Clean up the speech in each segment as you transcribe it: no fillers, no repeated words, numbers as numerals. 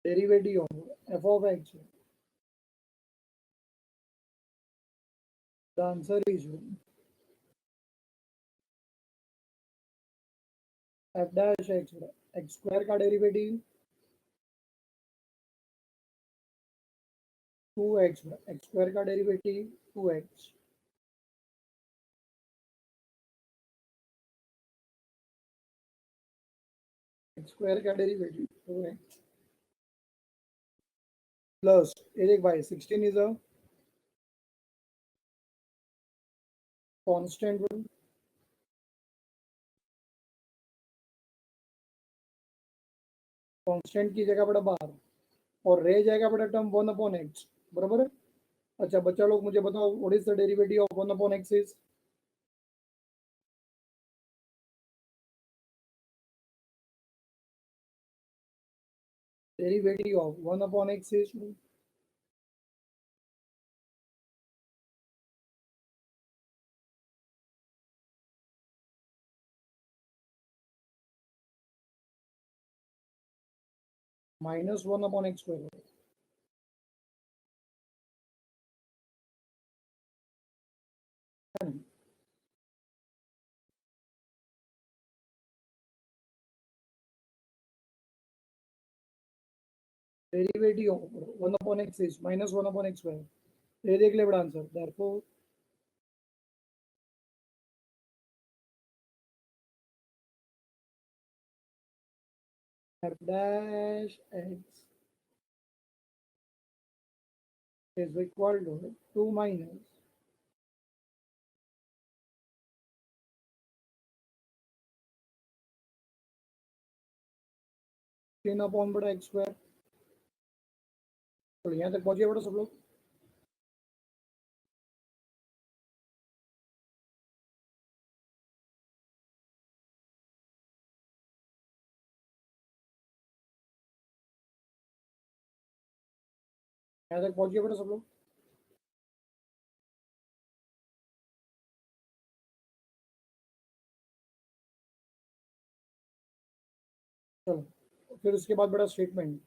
derivative of f of x. The answer is f dash x. X square का derivative 2x. X square का derivative 2x. X square का derivative 2x plus ये देख भाई 16 is a constant. Constant की जगह बड़ा बाहर और रह जाएगा बड़ा टर्म 1/x बराबर है. अच्छा बच्चा लोग मुझे बताओ what is the derivative of 1/x is. Derivative of 1/x is -1/x square. Derivative of 1/x is -1/x square. ये देख ले बड़ा answer. Therefore f dash x is equal to 2 minus 10/x square. तो यहाँ तक पहुंचे बड़ा सब लोग. यहाँ तक पहुंचे बड़ा सब लोग. चलो फिर उसके बाद बड़ा statement.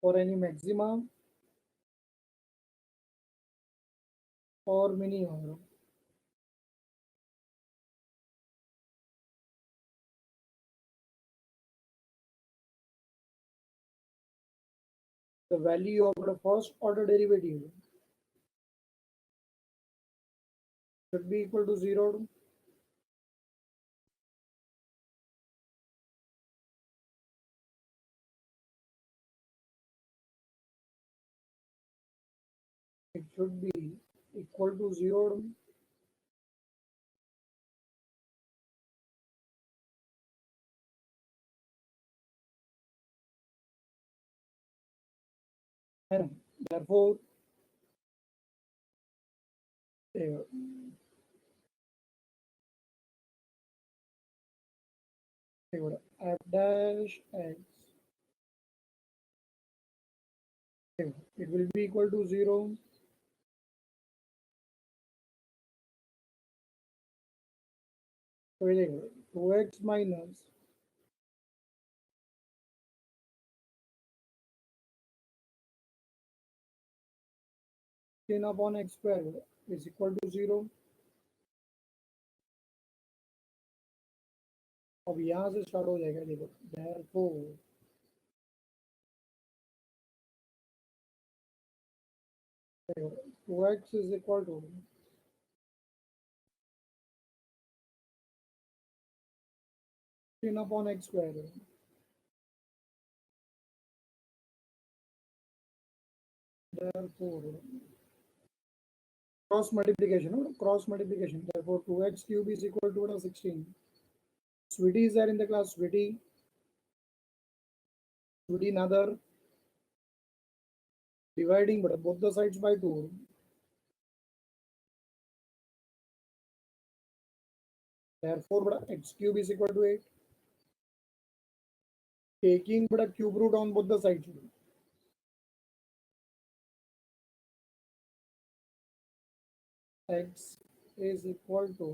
for any maximum or minimum the value of the first order derivative should be equal to 0. It should be equal to 0. And therefore f dash x it will be equal to 0. So 2x minus 10/x square is equal to 0. अब यहाँ से start हो जाएगा. देखो therefore 2x is equal to 10/x square. Therefore cross multiplication. Therefore 2x cube is equal to 16. Sweetie is there in the class. Sweetie another dividing but both the sides by 2. Therefore x cube is equal to 8. Taking cube root on both the sides. x is equal to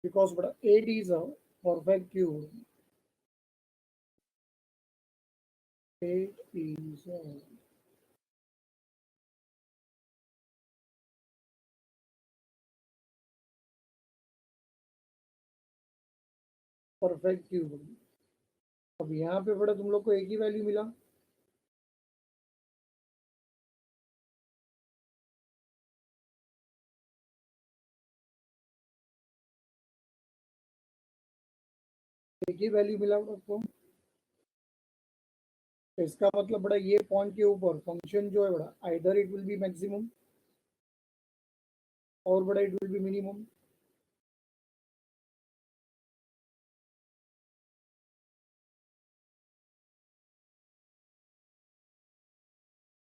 because but 8 is a perfect cube. 8 is a perfect cube. अब यहाँ पे बड़ा तुम लोग को एक ही value मिला, एक ही वैल्यू मिला आपको। इसका मतलब बड़ा ये पॉइंट के ऊपर फंक्शन जो है बड़ा either it will B maximum और बड़ा इट विल बी मिनिमम।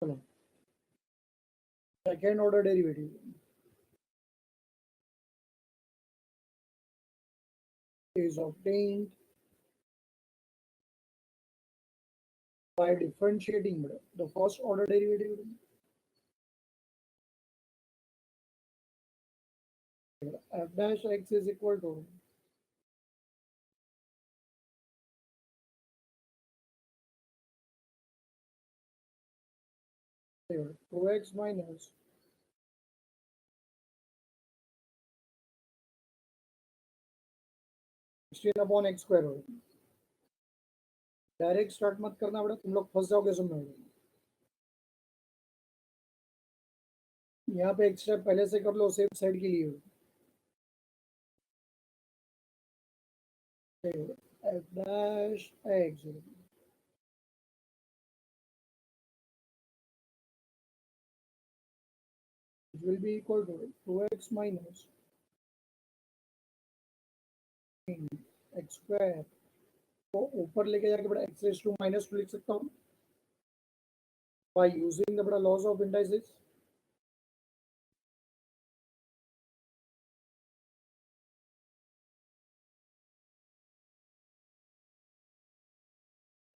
चलो second order derivative is obtained by differentiating the first order derivative f dash x is equal to 2x minus 16 upon x square हो। Direct start मत करना बेटा, तुम लोग फंस जाओगे सुनने में। यहाँ पे एक स्टेप पहले से कर लो सेफ साइड के लिए। f dash x it will be equal to 2x minus x square को ऊपर लेके जाके बड़ा x raised to minus 2 लिख सकता हूँ by using the बड़ा laws of indices।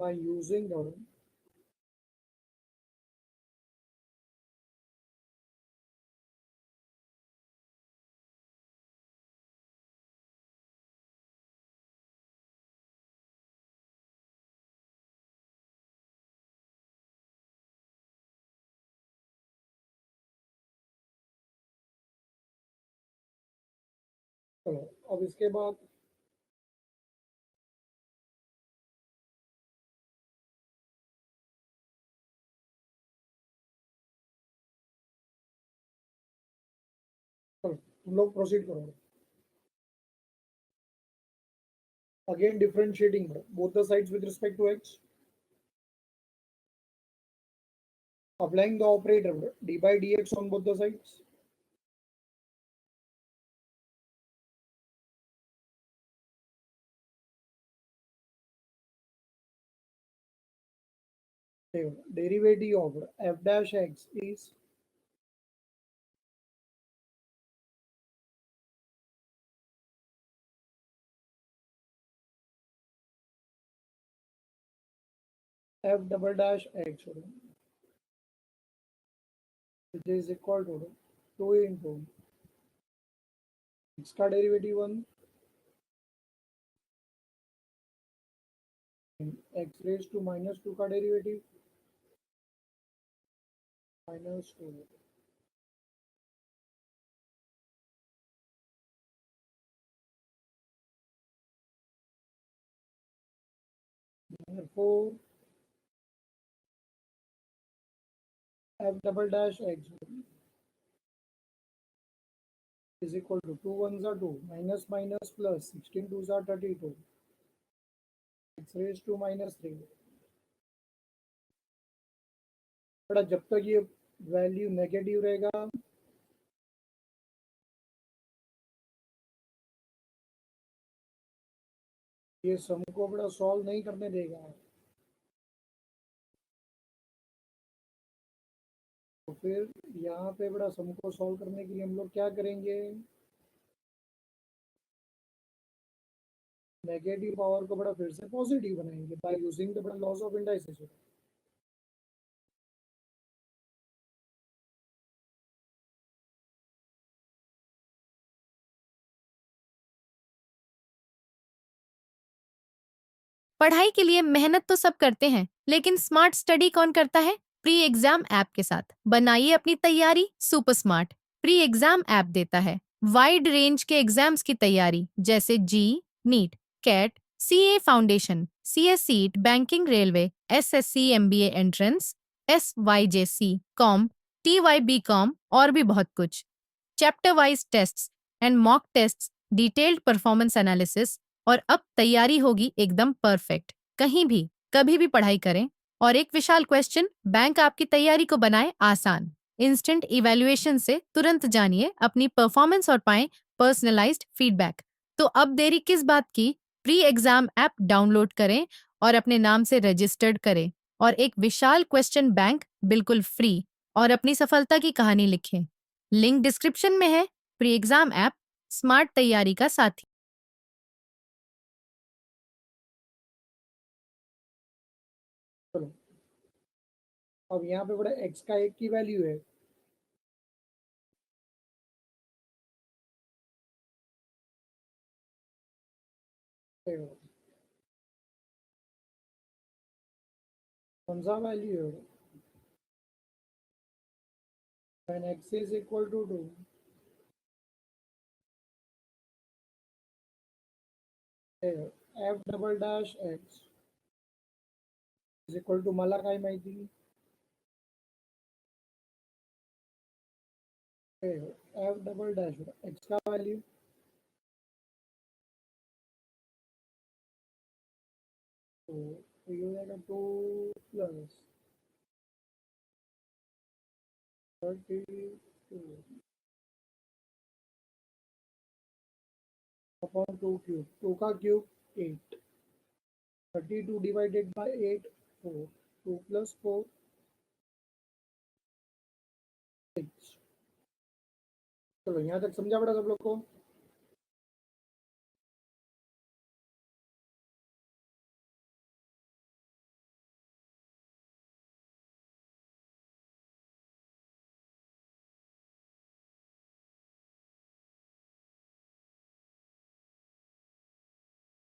by using the 2। अब इसके बाद तुम लोग प्रोसीड करो। Again differentiating both the sides with respect to x, applying the operator d by dx on both the sides। Derivative of f dash x is f double dash x, which is equal to 2 into x का derivative 1 x raised to minus 2 का derivative minus 2। therefore f double dash x is equal to 2 ones are 2 minus minus plus 16 twos are 32 x raised to minus 3। बड़ा जब तक ये value negative रहेगा ये सम को बड़ा सॉल्व नहीं करने देगा। तो फिर यहाँ पे बड़ा सम को सॉल्व करने के लिए हम लोग क्या करेंगे, नेगेटिव पावर को बड़ा फिर से पॉजिटिव बनाएंगे बाय यूजिंग द बड़ा लॉस ऑफ इंडाइसेस। पढ़ाई के लिए मेहनत तो सब करते हैं, लेकिन स्मार्ट स्टडी कौन करता है? प्री एग्जाम ऐप के साथ बनाइए अपनी तैयारी super smart. Pre exam app देता है वाइड रेंज के एग्जाम्स की तैयारी, जैसे JEE, NEET, CAT, CA foundation, CSEET, banking, railway, SSC, MBA entrance, SYJC, com, TYB com और भी बहुत कुछ। Chapter wise tests and mock tests, detailed performance analysis, और अब तैयारी होगी एकदम परफेक्ट। कहीं भी कभी भी पढ़ाई करें। और एक विशाल क्वेश्चन बैंक आपकी तैयारी को बनाए आसान। इंस्टेंट इवैल्यूएशन से तुरंत जानिए अपनी परफॉर्मेंस और पाएं पर्सनलाइज्ड फीडबैक। तो अब देरी किस बात की? प्री एग्जाम ऐप डाउनलोड करें और अपने नाम से रजिस्टर्ड करें और एक विशाल क्वेश्चन बैंक बिल्कुल फ्री और अपनी सफलता की कहानी लिखें। लिंक डिस्क्रिप्शन में है। प्री एग्जाम ऐप स्मार्ट तैयारी का साथी। चलो, अब यहाँ पे बड़ा x का 1 की वैल्यू है, देखो, कौन सा वैल्यू है? when x is equal to 2, f double dash x is equal to मला काय माहिती? f डबल डैश x का वैल्यू, तो ये हो जाएगा 2 प्लस 32 अपॉन 2 क्यूब, 2 का क्यूब 8, 32 डिवाइडेड बाय 8 4, 2 प्लस 4 6। चलो यहाँ तक समझा पड़ा सब लोग को?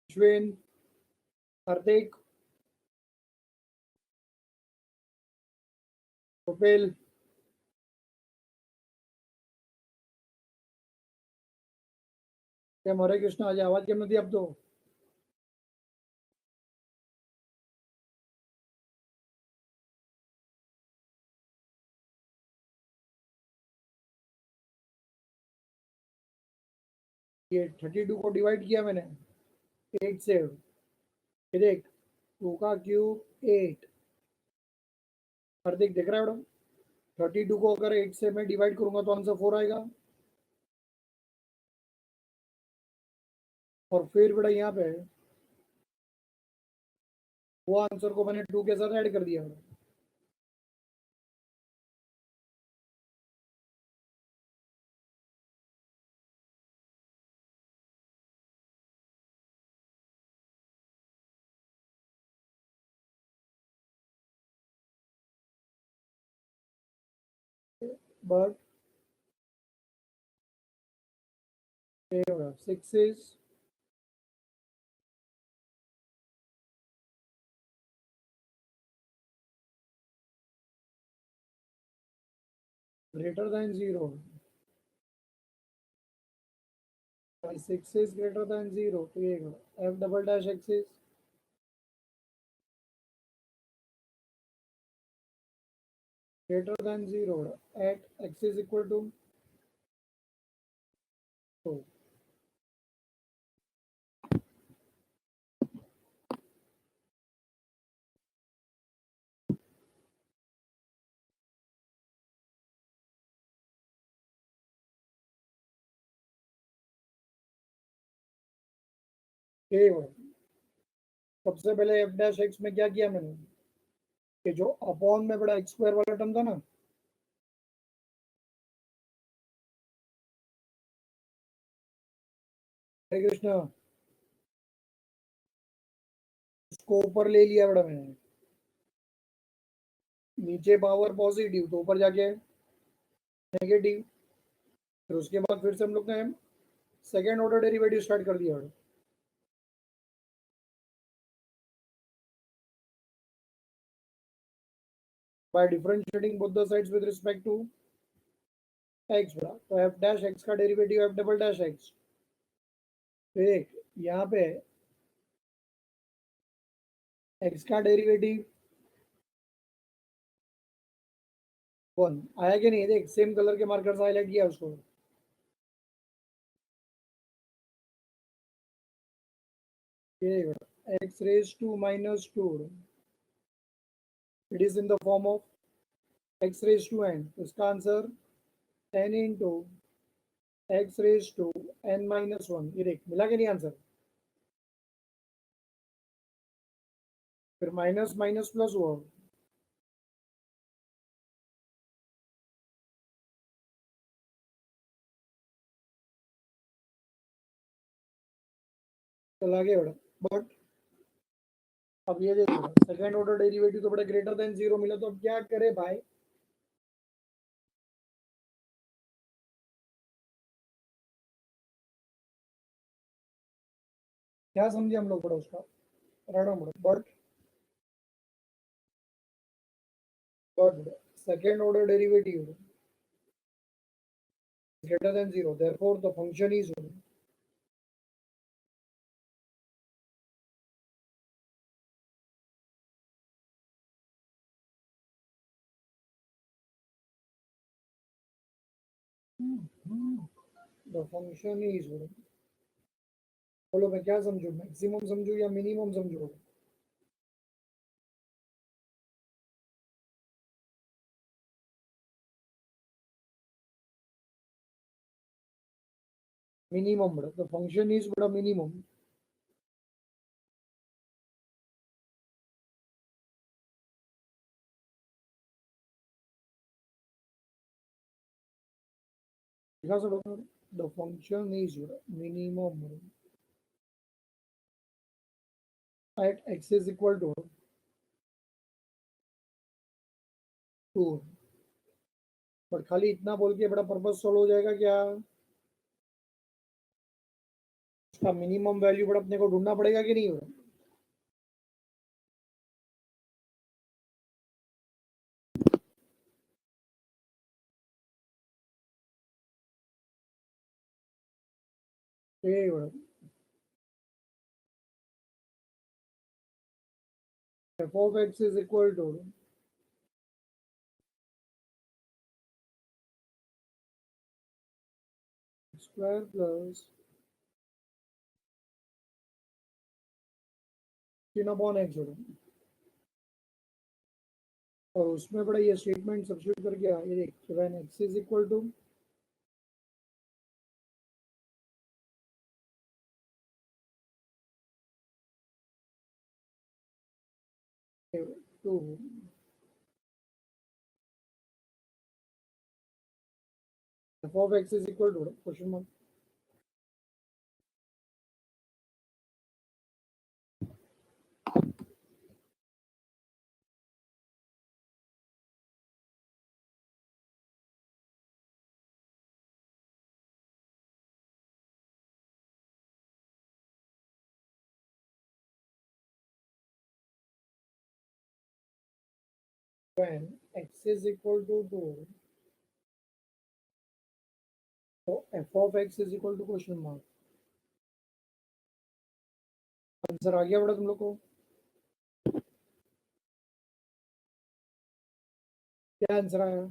अश्विन, हार्दिक, कपिल, क्या हरे कृष्ण, आज आवाज केम નથી આપતો? ये 32 को डिवाइड किया मैंने 8 से, फिर एक 2 का क्यूब 8। हार्दिक देख रहा है मैडम? 32 को अगर 8 से मैं डिवाइड करूंगा तो आंसर 4 आएगा। और फिर बेटा यहाँ पे वो आंसर को मैंने 2 के साथ ऐड कर दिया madam. But 6 is greater than 0, 6 is greater than 0, तो ये f double dash x is greater than 0 at x is equal to 2। सबसे पहले f डैश x में क्या किया मैंने कि जो अपॉन में बड़ा x स्क्वायर वाला टर्म था ना, हरे कृष्ण, उसको ऊपर ले लिया बड़ा मैंने, नीचे पावर पॉजिटिव तो ऊपर जाके नेगेटिव, फिर उसके बाद फिर से हम लोग ने सेकेंड ऑर्डर डेरिवेटिव स्टार्ट कर दिया। by differentiating both the sides with respect to x बड़ा, तो f dash x का derivative f double dash x, देख यहाँ पे x का डेरिवेटिव 1 आया कि नहीं, देख सेम कलर के मार्कर से हाईलाइट किया उसको, ये बड़ा x raised to minus 2, it is in the form of x raised to n, तो इसका answer 10 into x raised to n minus 1, ये देख मिला कि नहीं आंसर, फिर माइनस माइनस प्लस हुआ, चला गया बड़ा, बट अब ये देखो सेकंड ऑर्डर डेरिवेटिव तो बड़ा ग्रेटर देन जीरो मिला, तो अब क्या करे भाई, क्या समझे हम लोग बड़ा उसका रणा बड़ा, but second order derivative greater than 0, therefore the function is 1. The function is 1. बोलो मैं क्या समझू, मैक्सिमम समझू या मिनिमम समझू, मिनिमम बड़ा, the function is बड़ा मिनिमम, दिखा सकते, the function is बड़ा minimum at x is equal to 2, but खाली इतना बोल के बड़ा पर्पस सॉल्व हो जाएगा क्या, उसका मिनिमम वैल्यू बड़ा अपने को ढूंढना पड़ेगा कि नहीं बड़ा, ये बड़ा f of x is equal to square plus 3 upon x बड़ा, और उसमें बड़ा ये स्टेटमेंट सब्स्टिट्यूट करके ये देख when x is equal to 2, f of x is equal to question mark, when x is equal to 2, तो f of x is equal to question mark, answer आ गया बड़ा तुम लोग को, क्या आंसर आया,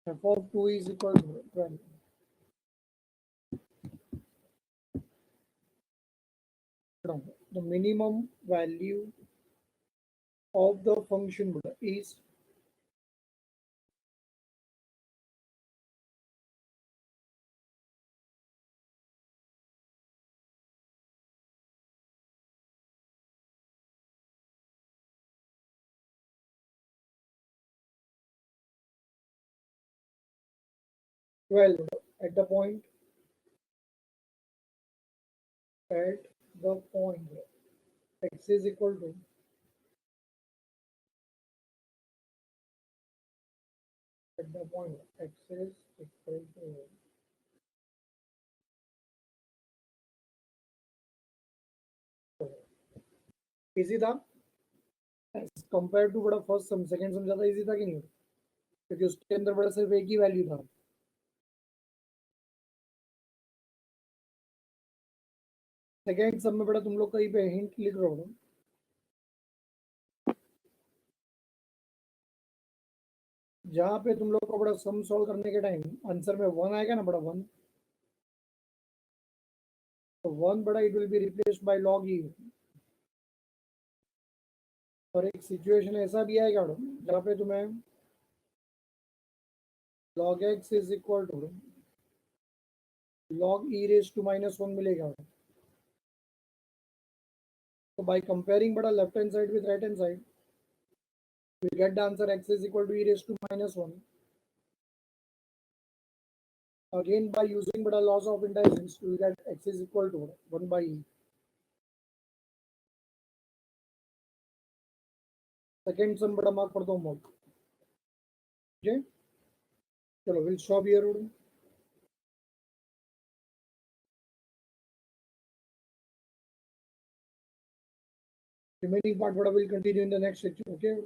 f of 2 is equal to 12, the minimum value of the function is 12 at the point, at the point x is equal to at the point x is equal to easy था compare to बड़ा first सम second सम ज्यादा easy था कि नहीं क्योंकि उसके अंदर बड़ा सिर्फ एक ही वैल्यू था सेकंड सम में बड़ा तुम लोग कहीं पे हिंट लिख रहे हो जहाँ पे तुम लोग को बड़ा सम सॉल्व करने के टाइम आंसर में वन आएगा ना बड़ा वन तो वन बड़ा it will be replaced by log e और एक सिचुएशन ऐसा भी आएगा जहाँ पे तुम्हें log x is equal to log e raised to minus 1 मिलेगा so by comparing बड़ा left hand side with right hand side we get the answer x is equal to e raised to minus 1 again by using बड़ा laws of indices we get x is equal to 1 by e second sum बड़ा mark कर दो mode okay चलो we'll stop here remaining part बड़ा will continue in the next section okay